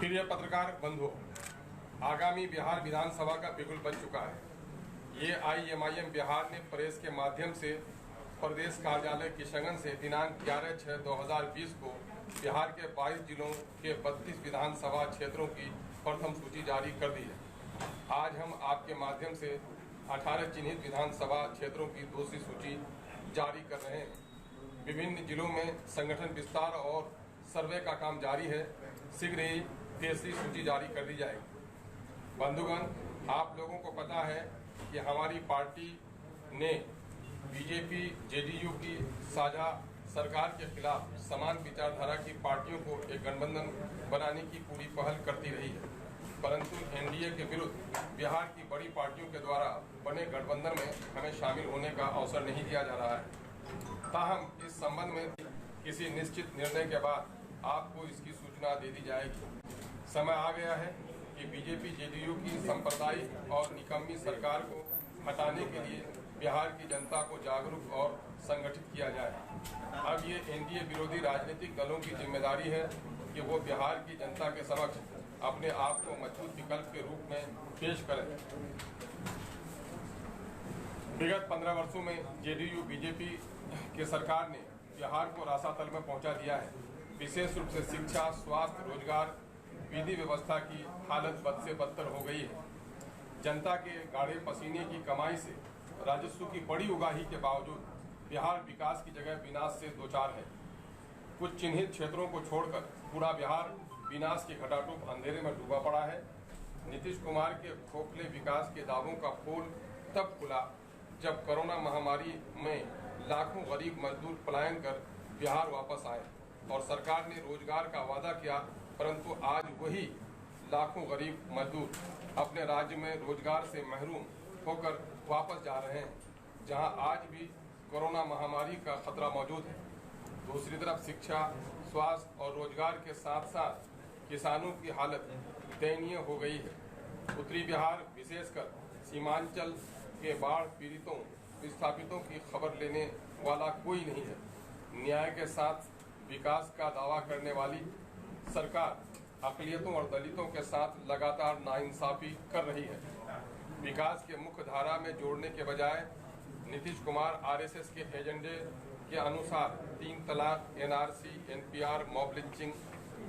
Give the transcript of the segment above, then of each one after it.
फिर यह पत्रकार बंधु, आगामी बिहार विधानसभा का बिगुल बन चुका है। ये IMIM बिहार ने प्रेस के माध्यम से प्रदेश कार्यालय किशनगंज से दिनांक 11/6/2020 को बिहार के 22 जिलों के 32 विधानसभा क्षेत्रों की प्रथम सूची जारी कर दी है। आज हम आपके माध्यम से 18 चिन्हित विधानसभा क्षेत्रों की दूसरी सूची जारी कर रहे हैं। विभिन्न जिलों में संगठन विस्तार और सर्वे का काम जारी है। शीघ्र ही तीसरी सूची जारी कर दी जाएगी। बंधुगण, आप लोगों को पता है कि हमारी पार्टी ने बीजेपी JDU की साझा सरकार के खिलाफ समान विचारधारा की पार्टियों को एक गठबंधन बनाने की पूरी पहल करती रही है, परंतु NDA के विरुद्ध बिहार की बड़ी पार्टियों के द्वारा बने गठबंधन में हमें शामिल होने का अवसर नहीं दिया जा रहा है। ताहम इस संबंध में किसी निश्चित निर्णय के बाद आपको इसकी सूचना दे दी जाएगी। समय आ गया है कि बीजेपी JDU की सांप्रदायिक और निकम्मी सरकार को हटाने के लिए बिहार की जनता को जागरूक और संगठित किया जाए। अब ये NDA विरोधी राजनीतिक दलों की जिम्मेदारी है कि वो बिहार की जनता के समक्ष अपने आप को मजबूत विकल्प के रूप में पेश करें। विगत 15 वर्षों में JDU बीजेपी की सरकार ने बिहार को रासातल में पहुंचा दिया है। विशेष रूप से शिक्षा, स्वास्थ्य, रोजगार, विधि व्यवस्था की हालत बद से बदतर हो गई है। जनता के गाढ़े पसीने की कमाई से राजस्व की बड़ी उगाही के बावजूद बिहार विकास की जगह विनाश से दो चार है। कुछ चिन्हित क्षेत्रों को छोड़कर पूरा बिहार विनाश के घटाटोप अंधेरे में डूबा पड़ा है। नीतीश कुमार के खोखले विकास के दावों का पोल तब खुला जब कोरोना महामारी में लाखों गरीब मजदूर पलायन कर बिहार वापस आए और सरकार ने रोजगार का वादा किया, परंतु आज वही लाखों गरीब मजदूर अपने राज्य में रोजगार से महरूम होकर वापस जा रहे हैं, जहां आज भी कोरोना महामारी का खतरा मौजूद है। दूसरी तरफ शिक्षा, स्वास्थ्य और रोजगार के साथ साथ किसानों की हालत दयनीय हो गई है। उत्तरी बिहार, विशेषकर सीमांचल के बाढ़ पीड़ितों विस्थापितों की खबर लेने वाला कोई नहीं है। न्याय के साथ विकास का दावा करने वाली सरकार अक़लियतों और दलितों के साथ लगातार नाइंसाफी कर रही है। विकास के मुख्य धारा में जोड़ने के बजाय नीतीश कुमार RSS के एजेंडे के अनुसार 3 तलाक, NRC, NPR, mob lynching,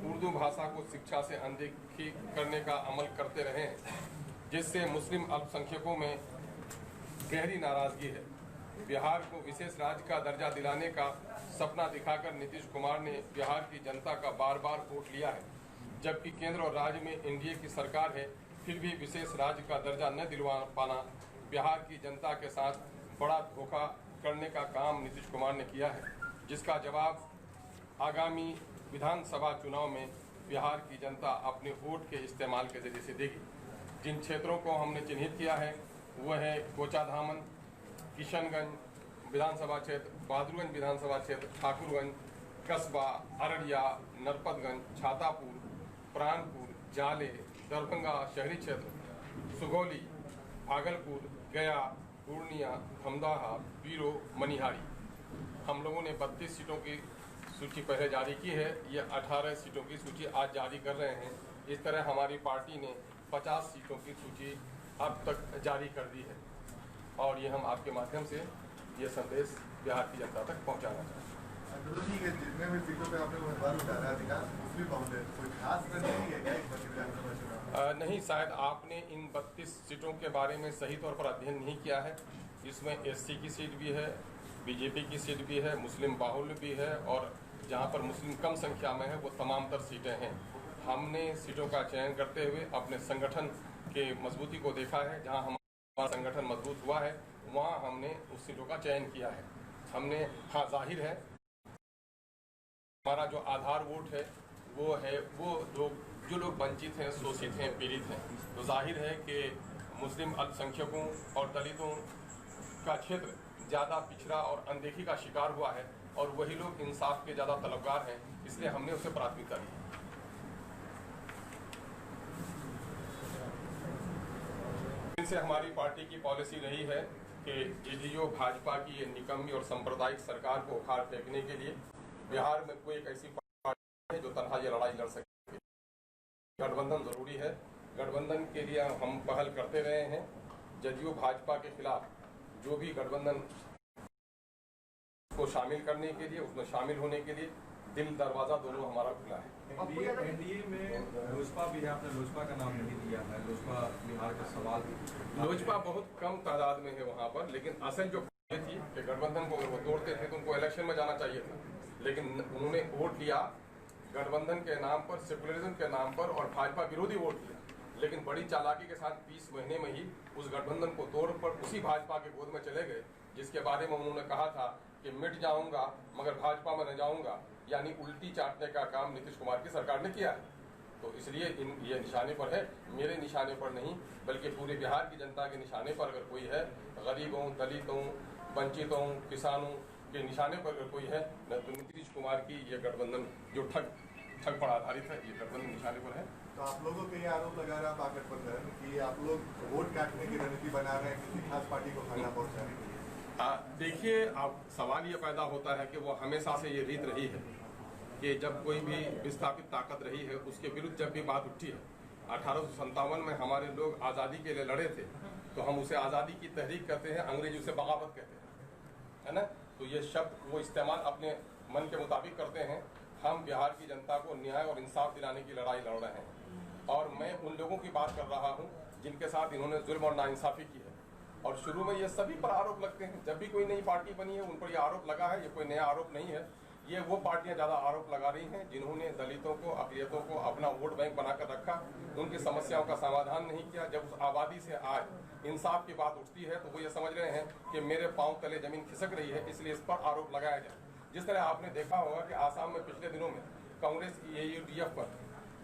Urdu भाषा को शिक्षा से अनदेखी करने का अमल करते रहे हैं, जिससे मुस्लिम अल्पसंख्यकों में गहरी नाराजगी है। बिहार को विशेष राज्य का दर्जा दिलाने का सपना दिखाकर नीतीश कुमार ने बिहार की जनता का बार बार वोट लिया है, जबकि केंद्र और राज्य में NDA की सरकार है। फिर भी विशेष राज्य का दर्जा न दिलवा पाना बिहार की जनता के साथ बड़ा धोखा करने का काम नीतीश कुमार ने किया है, जिसका जवाब आगामी विधानसभा चुनाव में बिहार की जनता अपने वोट के इस्तेमाल के जरिए से देगी। जिन क्षेत्रों को हमने चिन्हित किया है वह है कोचाधामन, किशनगंज विधानसभा क्षेत्र, बहादुरगंज विधानसभा क्षेत्र, ठाकुरगंज कस्बा, अररिया, नरपतगंज, छातापुर, प्राणपुर, जाले, दरभंगा शहरी क्षेत्र, सुगौली, भागलपुर, गया, पूर्णिया, धमदाहा, बीरो, मनिहारी। हम लोगों ने 32 सीटों की सूची पहले जारी की है। ये 18 सीटों की सूची आज जारी कर रहे हैं। इस तरह हमारी पार्टी ने 50 सीटों की सूची अब तक जारी कर दी है और ये हम आपके माध्यम से ये संदेश बिहार की जनता तक पहुंचाना चाहते हैं। ठीक है, जितने भी सीटों पे आपने उम्मीदवार उतारा है, अधिकांश मुस्लिम बहुल है, कोई खास नहीं है क्या इस बार? नहीं, शायद आपने इन 32 सीटों के बारे में सही तौर पर अध्ययन नहीं किया है। इसमें SC की सीट भी है, BJP की सीट भी है, मुस्लिम बाहुल्य भी है और जहाँ पर मुस्लिम कम संख्या में है वो तमाम तर सीटें हैं। हमने सीटों का चयन करते हुए अपने संगठन के मजबूती को देखा है। जहाँ हमारा संगठन मजबूत हुआ है वहाँ हमने उस सीटों का चयन किया है। हमने जाहिर है हमारा जो आधार वोट है वो जो लोग वंचित हैं, शोषित हैं, पीड़ित हैं, तो जाहिर है कि मुस्लिम अल्पसंख्यकों और दलितों का क्षेत्र ज़्यादा पिछड़ा और अनदेखी का शिकार हुआ है और वही लोग इंसाफ के ज़्यादा तलबगार हैं, इसलिए हमने उसे प्राथमिकता दी। इनसे हमारी पार्टी की पॉलिसी रही है कि JDU भाजपा की ये निकम्मी और सांप्रदायिक सरकार को उखाड़ फेंकने के लिए बिहार में कोई एक ऐसी पार्टी है जो तनहा ये लड़ाई लड़ सके। गठबंधन जरूरी है। गठबंधन के लिए हम पहल करते रहे हैं। जदयू भाजपा के खिलाफ जो भी गठबंधन को शामिल करने के लिए, उसमें शामिल होने के लिए दिल दरवाजा दोनों हमारा खुला है। एनडीए में लोजपा भी है, आपने लोजपा का नाम नहीं दिया है। लोजपा बिहार का सवाल, लोजपा बहुत कम तादाद में है वहाँ पर, लेकिन असल जो ये थी कि गठबंधन को अगर वो तोड़ते थे तो उनको इलेक्शन में जाना चाहिए था, लेकिन उन्होंने वोट लिया गठबंधन के नाम पर, सेकुलरिज्म के नाम पर और भाजपा विरोधी वोट लिया। लेकिन बड़ी चालाकी के साथ 20 महीने में ही उस गठबंधन को तोड़ पर उसी भाजपा के गोद में चले गए, जिसके बारे में उन्होंने कहा था कि मिट जाऊंगा मगर भाजपा में न जाऊंगा, यानी उल्टी चाटने का काम नीतीश कुमार की सरकार ने किया है। तो इसलिए ये निशाने पर है, मेरे निशाने पर नहीं बल्कि पूरे बिहार की जनता के निशाने पर अगर कोई है, गरीबों, दलितों, वंचितों, किसानों के निशाने पर अगर कोई है न तो नीतीश कुमार की ये गठबंधन जो ठग पर आधारित है, ये गठबंधन निशाने पर है। तो आप लोगों के ये आरोप लगा रहा है गठबंधन कि आप लोग वोट काटने की रणनीति बना रहे हैं किसी खास पार्टी को फायदा पहुंचाने के लिए। देखिए, अब सवाल ये पैदा होता है कि वो हमेशा से ये रीत रही है कि जब कोई भी विस्थापित ताकत रही है उसके विरुद्ध जब भी बात उठी है। 1857 में हमारे लोग आज़ादी के लिए लड़े थे तो हम उसे आज़ादी की तहरीक कहते हैं, अंग्रेजी उसे बगावत कहते हैं, है ना। तो ये शब्द वो इस्तेमाल अपने मन के मुताबिक करते हैं। हम बिहार की जनता को न्याय और इंसाफ दिलाने की लड़ाई लड़ रहे हैं और मैं उन लोगों की बात कर रहा हूँ जिनके साथ इन्होंने जुल्म और नाइंसाफ़ी की है। और शुरू में ये सभी पर आरोप लगते हैं, जब भी कोई नई पार्टी बनी है उन पर ये आरोप लगा है। ये कोई नया आरोप नहीं है, ये वो पार्टियां ज़्यादा आरोप लगा रही हैं जिन्होंने दलितों को, अक़लियतों को अपना वोट बैंक बनाकर रखा, उनकी समस्याओं का समाधान नहीं किया। जब उस आबादी से आज इंसाफ की बात उठती है तो वो ये समझ रहे हैं कि मेरे पाँव तले जमीन खिसक रही है, इसलिए इस पर आरोप लगाया जाए। जिस तरह आपने देखा होगा कि आसाम में पिछले दिनों में कांग्रेस की AUDF पर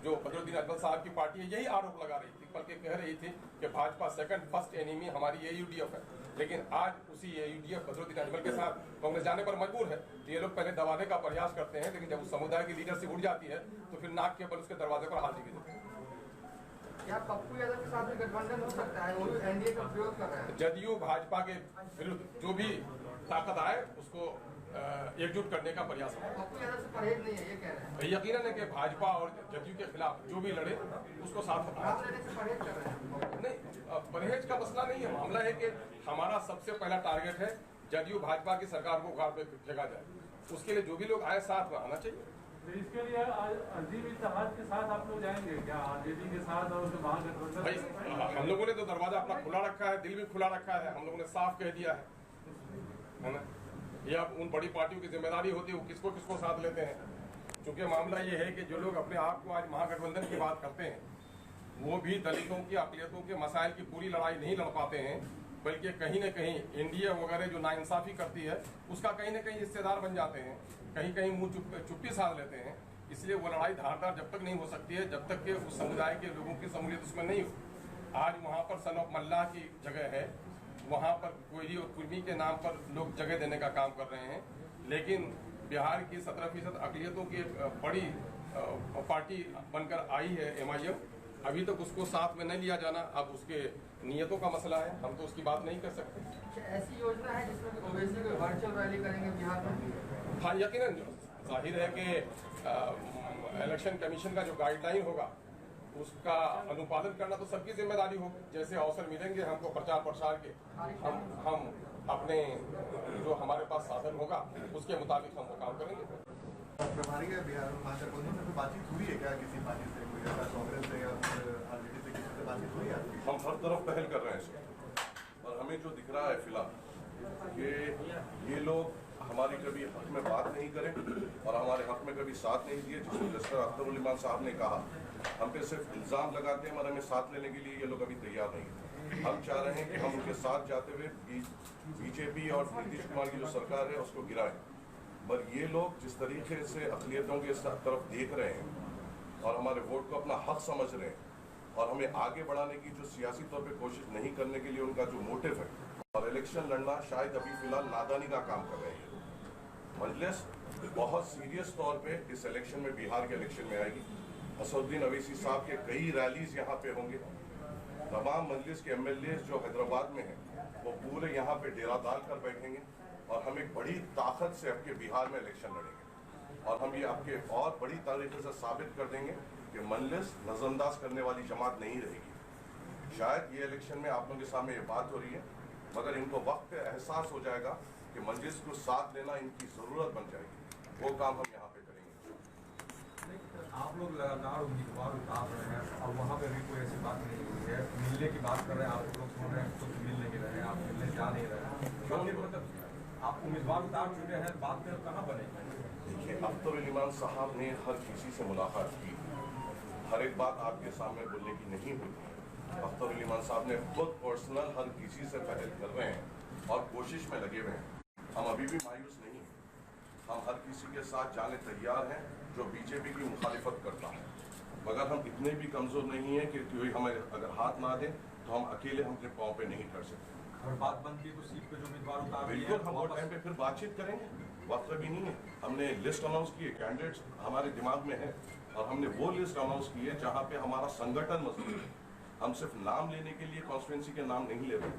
जो बदरुद्दीन अजमल साहब की पार्टी है यही आरोप लगा रही थी, बल्कि कह रही थी कि भाजपा फर्स्ट एनिमी हमारी AUDF है। लेकिन आज उसी AUDF बदरुद्दीन अजमल के साथ कांग्रेस जाने पर मजबूर है। तो ये लोग पहले दबाने का प्रयास करते हैं, लेकिन जब उस समुदाय की लीडरशिप उड़ जाती है तो फिर नाक के बल उसके दरवाजे पर हाथ दिखे देते हैं। क्या पप्पू यादव के साथ भी गठबंधन हो सकता है? वो एनडीए का विरोध कर रहे हैं। जदयू भाजपा के विरुद्ध जो भी ताकत आए उसको एकजुट करने का प्रयास है। पप्पू यादव से परहेज नहीं है, ये कह रहे हैं। यकीनन है कि भाजपा और जदयू के खिलाफ जो भी लड़े उसको साथ होना आप लेने से परहेज कर रहे हैं। नहीं, परहेज का मसला नहीं है। मामला है कि हमारा सबसे पहला टारगेट है जदयू भाजपा की सरकार को उखाड़ पे फेंका जाए। उसके लिए जो भी लोग आए साथ में आना चाहिए। तो इसके लिए अजीब इत्तेहाद के साथ आप लोग जाएंगे क्या? आरजेडी के साथ और जो महागठबंधन? भाई हम लोगों ने तो दरवाजा अपना खुला रखा है, दिल भी खुला रखा है। हम लोगों ने साफ कह दिया है ना। ये अब उन बड़ी पार्टियों की जिम्मेदारी होती है वो किसको किसको साथ लेते हैं। क्योंकि मामला ये है कि जो लोग अपने आप को आज महागठबंधन की बात करते हैं वो भी दलितों की, अक़लियतों के मसाइल की पूरी लड़ाई नहीं लड़ पाते हैं, बल्कि कहीं न कहीं एनडीए वगैरह जो नाइंसाफ़ी करती है उसका कहीं न कहीं हिस्सेदार बन जाते हैं, कहीं कहीं मुँह चुप्पी साध लेते हैं। इसलिए वो लड़ाई धारदार जब तक नहीं हो सकती है जब तक कि उस समुदाय के लोगों की शमूलियत उसमें नहीं हो। आज वहाँ पर सन ऑफ मल्लाह की जगह है, वहाँ पर कोयली और कुर्मी के नाम पर लोग जगह देने का काम कर रहे हैं, लेकिन बिहार की 17% अक़लियतों की एक बड़ी पार्टी बनकर आई है MIM। अभी तक उसको साथ में नहीं लिया जाना, अब उसके नियतों का मसला है, हम तो उसकी बात नहीं कर सकते। ऐसी योजना है जिसमें ओवैसी को वर्चुअल रैली करेंगे बिहार में? हाँ, यकीनन जाहिर है कि इलेक्शन कमीशन का जो गाइडलाइन होगा उसका अनुपालन करना तो सबकी जिम्मेदारी होगी। जैसे अवसर मिलेंगे हमको प्रचार प्रसार के, हम अपने जो हमारे पास साधन होगा उसके मुताबिक हम वो काम करेंगे। प्रभारी है बिहार में महागठबंधन से बातचीत हुई है क्या किसी पार्टी से, कोई ऐसा कांग्रेस से या आरजेडी से किसी से बातचीत हुई है? हम हर तरफ पहल कर रहे हैं सर, और हमें जो दिख रहा है फिलहाल कि ये लोग हमारी कभी हक में बात नहीं करें और हमारे हक में कभी साथ नहीं दिए। जिसको जस्टिस अख्तर उल इमान साहब ने कहा हम पे सिर्फ इल्ज़ाम लगाते हैं और हमें साथ लेने के लिए ये लोग अभी तैयार नहीं। हम चाह रहे हैं कि हम उनके साथ जाते हुए बीजेपी और नीतीश कुमार की जो सरकार है उसको गिराएं। पर ये लोग जिस तरीके से अक़लियतों के तरफ देख रहे हैं और हमारे वोट को अपना हक समझ रहे हैं और हमें आगे बढ़ाने की जो सियासी तौर पे कोशिश नहीं करने के लिए उनका जो मोटिव है और इलेक्शन लड़ना शायद अभी फिलहाल नादानी का काम कर रहे हैं। मजलिस बहुत सीरियस तौर पे इस इलेक्शन में, बिहार के इलेक्शन में आएगी। असदुद्दीन अवैसी साहब के कई रैलीज यहाँ पे होंगे। तमाम मजलिस के MLAs जो हैदराबाद में हैं वो पूरे यहाँ पे डेरा डाल कर बैठेंगे और हम एक बड़ी ताकत से आपके बिहार में इलेक्शन लड़ेंगे और हम ये आपके और बड़ी तरीके से साबित कर देंगे कि मजलिस नजरअंदाज करने वाली जमात नहीं रहेगी। शायद ये इलेक्शन में आप लोगों के सामने ये बात हो रही है, मगर इनको वक्त पे एहसास हो जाएगा कि मजलिस को साथ लेना इनकी ज़रूरत बन जाएगी। वो काम हम यहाँ पे करेंगे। आप लोग लगातार उम्मीदवार उतार रहे हैं और वहाँ पे भी कोई ऐसी बात नहीं हुई है। मिलने की बात कर रहे हैं, आप लोग सुन रहे हैं, खुद मिल नहीं रहे हैं, आप मिलने जा नहीं रहे हैं। मतलब आप उम्मीदवार उतार चुके हैं, बात फिर कहाँ बनेगी? देखिए, अख्तर उल ईमान साहब ने हर किसी से मुलाकात की, हर एक बात आपके सामने बोलने की नहीं हुई। अख्तर उल ईमान साहब ने खुद पर्सनल हर किसी से पहल कर रहे हैं और कोशिश में लगे हुए हैं। हम अभी भी मायूस नहीं हैं, हम हर किसी के साथ जाने तैयार हैं जो बीजेपी की मुखालिफत करता है, मगर हम इतने भी कमज़ोर नहीं हैं कि कोई हमें अगर हाथ ना दे तो हम अकेले अपने पाँव पे नहीं खड़ सकते। और बात बनती है तो सीट पे जो उम्मीदवार उतार रही है, बिल्कुल, हम वो टाइम पे फिर बातचीत करेंगे। वक्त भी नहीं है, हमने लिस्ट अनाउंस की है, कैंडिडेट्स हमारे दिमाग में है और हमने वो लिस्ट अनाउंस की है जहाँ पे हमारा संगठन मजबूत है। हम सिर्फ नाम लेने के लिए कॉन्स्टिट्यूंसी के नाम नहीं ले रहे,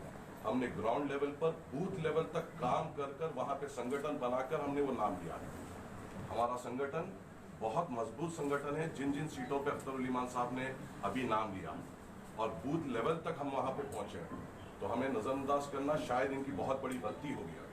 हमने ग्राउंड लेवल पर बूथ लेवल तक काम कर वहाँ पे संगठन बनाकर हमने वो नाम लिया है। हमारा संगठन बहुत मजबूत संगठन है। जिन जिन सीटों पे अख्तर उल ईमान साहब ने अभी नाम लिया और बूथ लेवल तक हम वहाँ पे पहुँचे हैं, तो हमें नज़रअंदाज करना शायद इनकी बहुत बड़ी गलती होगी।